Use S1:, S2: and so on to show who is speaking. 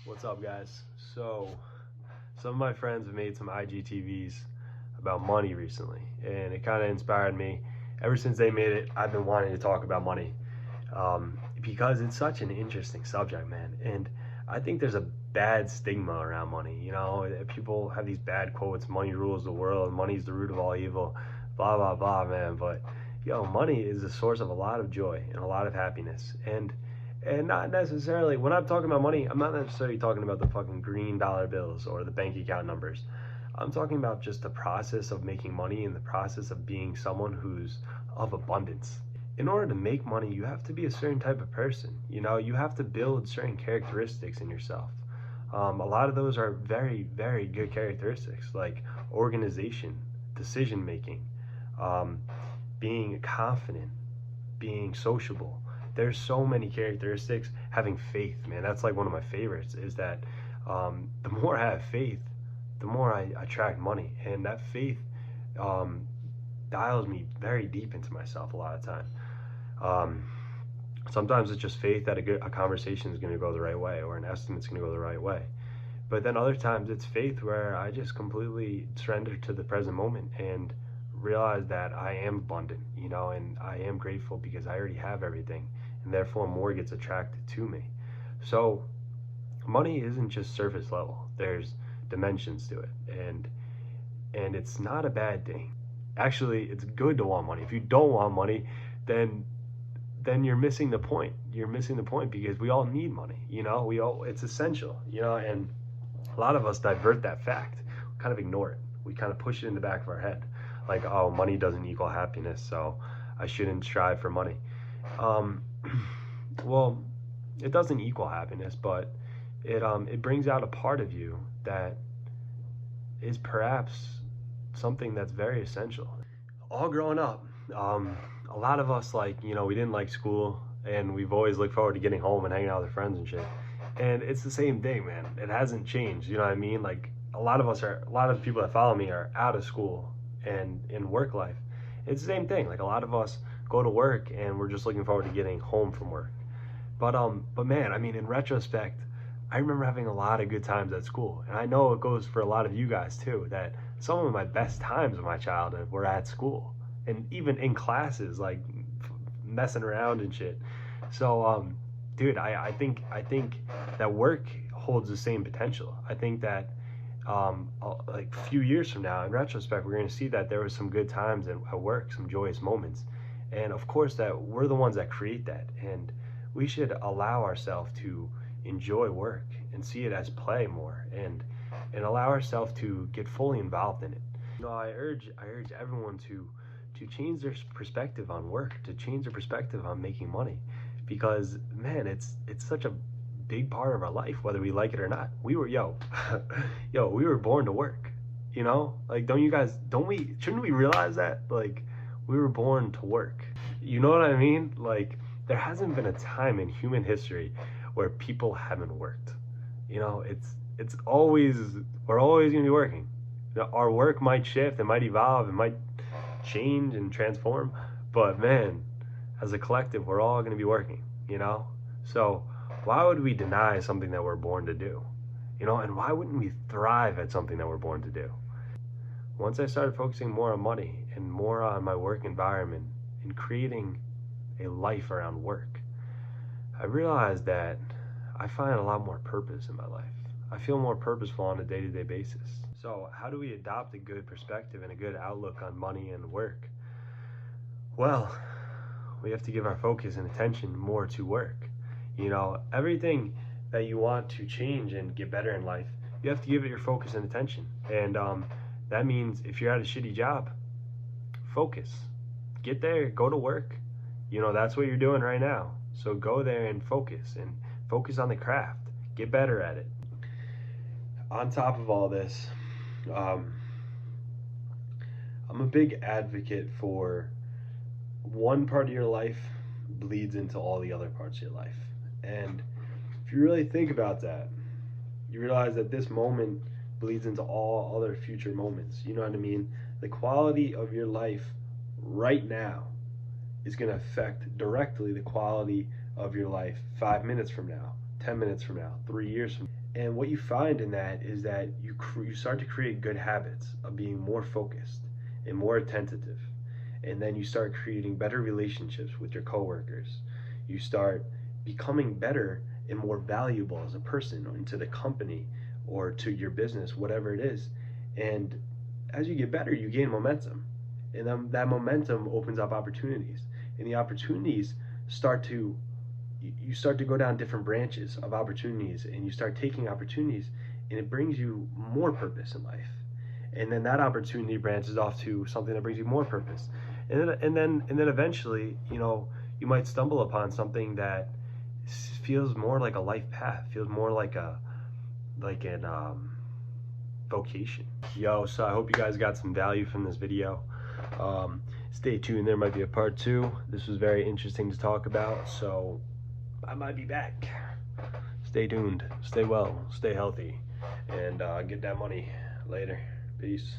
S1: What's up, guys? So, some of my friends have made some IGTVs about money recently, and it kind of inspired me. Ever since they made it, I've been wanting to talk about money because it's such an interesting subject, man. And I think there's a bad stigma around money. People have these bad quotes: "Money rules the world," "Money's the root of all evil," blah blah blah, man. But money is a source of a lot of joy and a lot of happiness, and not necessarily, when I'm talking about money, I'm not necessarily talking about the fucking green dollar bills or the bank account numbers. I'm talking about just the process of making money and the process of being someone who's of abundance. In order to make money, you have to be a certain type of person. You have to build certain characteristics in yourself. A lot of those are very, very good characteristics, like organization, decision making, being confident, being sociable. There's so many characteristics. Having faith, man, that's like one of my favorites, is that the more I have faith, the more I attract money. And that faith dials me very deep into myself a lot of time. Sometimes it's just faith that a conversation is going to go the right way, or an estimate's going to go the right way. But then other times it's faith where I just completely surrender to the present moment and realize that I am abundant, and I am grateful because I already have everything, and therefore more gets attracted to me. So money isn't just surface level. There's dimensions to it, and it's not a bad thing. Actually, it's good to want money. If you don't want money, then you're missing the point. You're missing the point because we all need money. It's essential. And a lot of us divert that fact. We kind of ignore it. We kind of push it in the back of our head, like, oh, money doesn't equal happiness, so I shouldn't strive for money. Well, it doesn't equal happiness, but it brings out a part of you that is perhaps something that's very essential. All growing up, a lot of us, we didn't like school, and we've always looked forward to getting home and hanging out with our friends and shit. And it's the same thing, man. It hasn't changed. You know what I mean? Like, a lot of the people that follow me are out of school and in work life. It's the same thing. Like, a lot of us go to work and we're just looking forward to getting home from work. But man, I mean, in retrospect, I remember having a lot of good times at school, and I know it goes for a lot of you guys too. That some of my best times of my childhood were at school, and even in classes, like messing around and shit. So, dude, I think that work holds the same potential. I think that like a few years from now, in retrospect, we're going to see that there was some good times at work, some joyous moments, and of course that we're the ones that create that, and we should allow ourselves to enjoy work and see it as play more, and allow ourselves to get fully involved in it. I urge everyone to change their perspective on work, to change their perspective on making money, because man, it's such a big part of our life, whether we like it or not. We were we were born to work. Like, shouldn't we realize that, like, we were born to work? You know what I mean? Like, there hasn't been a time in human history where people haven't worked. It's always, we're always going to be working. Our work might shift, it might evolve, it might change and transform, but man, as a collective, we're all going to be working. So why would we deny something that we're born to do? And why wouldn't we thrive at something that we're born to do? Once I started focusing more on money and more on my work environment and creating a life around work, I realized that I find a lot more purpose in my life. I feel more purposeful on a day-to-day basis. So how do we adopt a good perspective and a good outlook on money and work? Well, we have to give our focus and attention more to work. Everything that you want to change and get better in life, you have to give it your focus and attention. And that means if you're at a shitty job, focus. Get there, go to work. That's what you're doing right now. So go there and focus on the craft. Get better at it. On top of all this, I'm a big advocate for one part of your life bleeds into all the other parts of your life. And if you really think about that, you realize that this moment bleeds into all other future moments. You know what I mean? The quality of your life right now is going to affect directly the quality of your life 5 minutes from now, 10 minutes from now, 3 years from now. And what you find in that is that you start to create good habits of being more focused and more attentive. And then you start creating better relationships with your coworkers. You start becoming better and more valuable as a person into the company or to your business, whatever it is. And as you get better, you gain momentum. And then that momentum opens up opportunities. And the opportunities start to you start to go down different branches of opportunities, and you start taking opportunities, and it brings you more purpose in life. And then that opportunity branches off to something that brings you more purpose. And then eventually, you might stumble upon something that feels more like a life path, feels more like an vocation. So I hope you guys got some value from this video. Stay tuned, there might be a part 2. This was very interesting to talk about, so I might be back. Stay tuned, stay well, stay healthy, and get that money later. Peace.